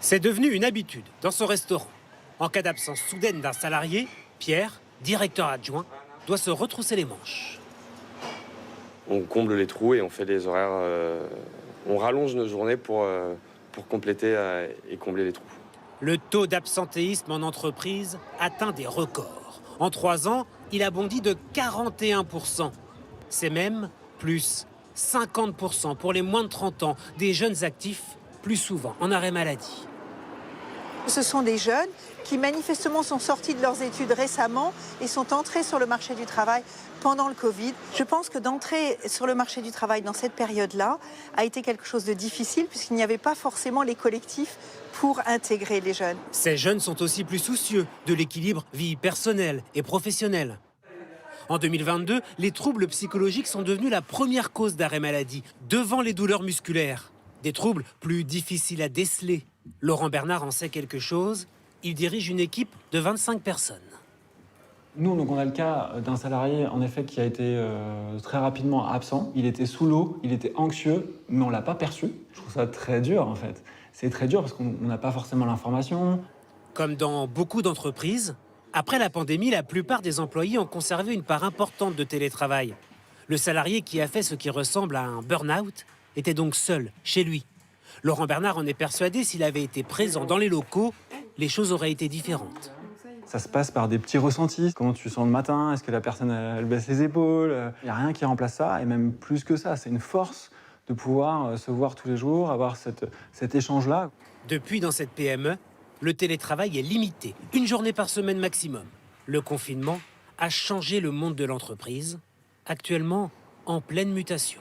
C'est devenu une habitude dans son restaurant. En cas d'absence soudaine d'un salarié, Pierre, directeur adjoint, doit se retrousser les manches. On comble les trous et on fait les horaires. On rallonge nos journées pour compléter et combler les trous. Le taux d'absentéisme en entreprise atteint des records. En 3 ans, il a bondi de 41%. C'est même plus 50% pour les moins de 30 ans, des jeunes actifs, plus souvent en arrêt maladie. Ce sont des jeunes qui manifestement sont sortis de leurs études récemment et sont entrés sur le marché du travail pendant le Covid. Je pense que d'entrer sur le marché du travail dans cette période-là a été quelque chose de difficile puisqu'il n'y avait pas forcément les collectifs pour intégrer les jeunes. Ces jeunes sont aussi plus soucieux de l'équilibre vie personnelle et professionnelle. En 2022, les troubles psychologiques sont devenus la première cause d'arrêt maladie, devant les douleurs musculaires. Des troubles plus difficiles à déceler. Laurent Bernard en sait quelque chose. Il dirige une équipe de 25 personnes. Nous, donc, on a le cas d'un salarié, en effet, qui a été très rapidement absent. Il était sous l'eau, il était anxieux, mais on ne l'a pas perçu. Je trouve ça très dur, en fait. C'est très dur parce qu'on n'a pas forcément l'information. Comme dans beaucoup d'entreprises, après la pandémie, la plupart des employés ont conservé une part importante de télétravail. Le salarié qui a fait ce qui ressemble à un burn-out était donc seul, chez lui. Laurent Bernard en est persuadé, s'il avait été présent dans les locaux, les choses auraient été différentes. Ça se passe par des petits ressentis. Comment tu sens le matin? Est-ce que la personne elle baisse les épaules? Il n'y a rien qui remplace ça, et même plus que ça, c'est une force de pouvoir se voir tous les jours, avoir cet échange-là. Depuis, dans cette PME, le télétravail est limité, 1 journée par semaine maximum. Le confinement a changé le monde de l'entreprise, actuellement en pleine mutation.